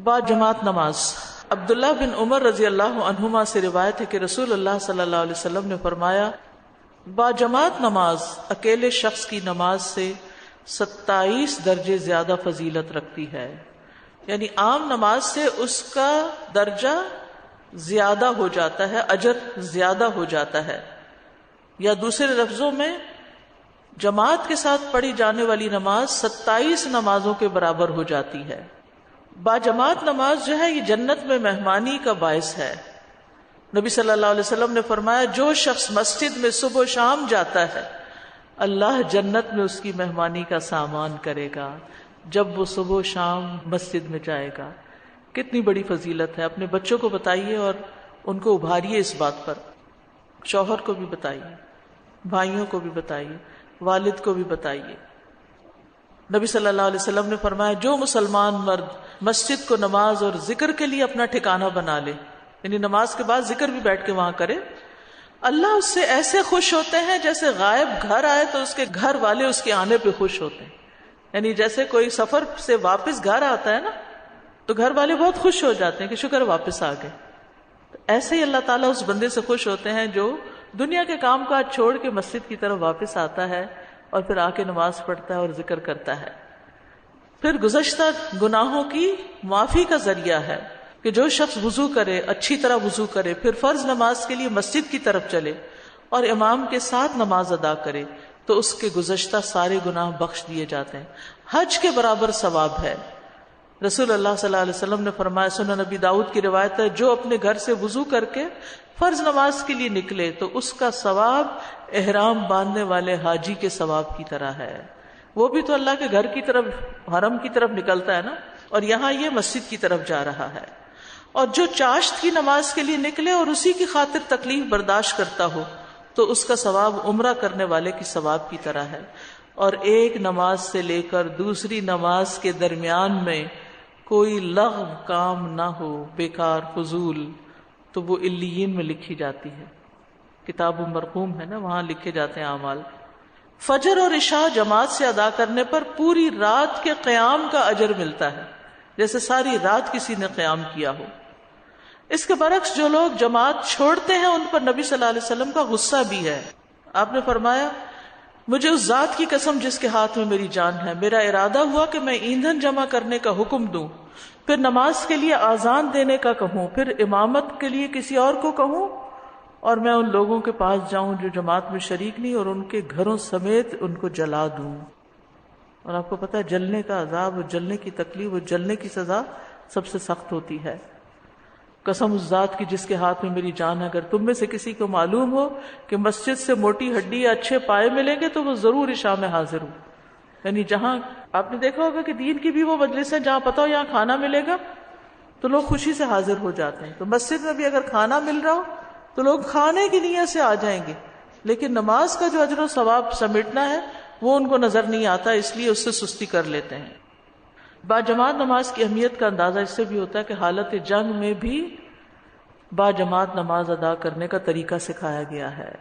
با جماعت نماز۔ عبداللہ بن عمر رضی اللہ عنہما سے روایت ہے کہ رسول اللہ صلی اللہ علیہ وسلم نے فرمایا، با جماعت نماز اکیلے شخص کی نماز سے 27 درجے زیادہ فضیلت رکھتی ہے، یعنی عام نماز سے اس کا درجہ زیادہ ہو جاتا ہے، اجر زیادہ ہو جاتا ہے، یا دوسرے لفظوں میں جماعت کے ساتھ پڑھی جانے والی نماز 27 نمازوں کے برابر ہو جاتی ہے۔ با جماعت نماز جو ہے یہ جنت میں مہمانی کا باعث ہے۔ نبی صلی اللہ علیہ وسلم نے فرمایا، جو شخص مسجد میں صبح و شام جاتا ہے اللہ جنت میں اس کی مہمانی کا سامان کرے گا جب وہ صبح و شام مسجد میں جائے گا۔ کتنی بڑی فضیلت ہے، اپنے بچوں کو بتائیے اور ان کو ابھاریے اس بات پر، شوہر کو بھی بتائیے، بھائیوں کو بھی بتائیے، والد کو بھی بتائیے۔ نبی صلی اللہ علیہ وسلم نے فرمایا، جو مسلمان مرد مسجد کو نماز اور ذکر کے لیے اپنا ٹھکانہ بنا لے، یعنی نماز کے بعد ذکر بھی بیٹھ کے وہاں کرے، اللہ اس سے ایسے خوش ہوتے ہیں جیسے غائب گھر آئے تو اس کے گھر والے اس کے آنے پہ خوش ہوتے ہیں۔ یعنی جیسے کوئی سفر سے واپس گھر آتا ہے نا تو گھر والے بہت خوش ہو جاتے ہیں کہ شکر واپس آ گئے، تو ایسے ہی اللہ تعالیٰ اس بندے سے خوش ہوتے ہیں جو دنیا کے کام کاج چھوڑ کے مسجد کی طرف واپس آتا ہے اور پھر آ کے نماز پڑھتا ہے اور ذکر کرتا ہے۔ پھر گزشتہ گناہوں کی معافی کا ذریعہ ہے کہ جو شخص وضو کرے، اچھی طرح وضو کرے، پھر فرض نماز کے لیے مسجد کی طرف چلے اور امام کے ساتھ نماز ادا کرے تو اس کے گزشتہ سارے گناہ بخش دیے جاتے ہیں، حج کے برابر ثواب ہے۔ رسول اللہ صلی اللہ علیہ وسلم نے فرمایا، سنن نبی داؤد کی روایت ہے، جو اپنے گھر سے وضو کر کے فرض نماز کے لیے نکلے تو اس کا ثواب احرام باندھنے والے حاجی کے ثواب کی طرح ہے۔ وہ بھی تو اللہ کے گھر کی طرف، حرم کی طرف نکلتا ہے نا، اور یہاں یہ مسجد کی طرف جا رہا ہے۔ اور جو چاشت کی نماز کے لیے نکلے اور اسی کی خاطر تکلیف برداشت کرتا ہو تو اس کا ثواب عمرہ کرنے والے کی ثواب کی طرح ہے۔ اور ایک نماز سے لے کر دوسری نماز کے درمیان میں کوئی لغو کام نہ ہو، بیکار فضول، تو وہ علیین میں لکھی جاتی ہے، کتاب مرقوم ہے نا، وہاں لکھے جاتے ہیں اعمال۔ فجر اور عشاء جماعت سے ادا کرنے پر پوری رات کے قیام کا اجر ملتا ہے، جیسے ساری رات کسی نے قیام کیا ہو۔ اس کے برعکس جو لوگ جماعت چھوڑتے ہیں ان پر نبی صلی اللہ علیہ وسلم کا غصہ بھی ہے۔ آپ نے فرمایا، مجھے اس ذات کی قسم جس کے ہاتھ میں میری جان ہے، میرا ارادہ ہوا کہ میں ایندھن جمع کرنے کا حکم دوں، پھر نماز کے لیے آذان دینے کا کہوں، پھر امامت کے لیے کسی اور کو کہوں، اور میں ان لوگوں کے پاس جاؤں جو جماعت میں شریک نہیں اور ان کے گھروں سمیت ان کو جلا دوں۔ اور آپ کو پتہ ہے جلنے کا عذاب، اور جلنے کی تکلیف، اور جلنے کی سزا سب سے سخت ہوتی ہے۔ قسم اس ذات کی جس کے ہاتھ میں میری جان ہے، اگر تم میں سے کسی کو معلوم ہو کہ مسجد سے موٹی ہڈی یا اچھے پائے ملیں گے تو وہ ضرور عشاء میں حاضر ہو۔ یعنی جہاں آپ نے دیکھا ہوگا کہ دین کی بھی وہ مجلس ہیں جہاں پتہ ہو یہاں کھانا ملے گا تو لوگ خوشی سے حاضر ہو جاتے ہیں، تو مسجد میں بھی اگر کھانا مل رہا ہو تو لوگ کھانے کی نیت سے آ جائیں گے، لیکن نماز کا جو اجر و ثواب سمیٹنا ہے وہ ان کو نظر نہیں آتا، اس لیے اس سے سستی کر لیتے ہیں۔ با جماعت نماز کی اہمیت کا اندازہ اس سے بھی ہوتا ہے کہ حالت جنگ میں بھی با جماعت نماز ادا کرنے کا طریقہ سکھایا گیا ہے۔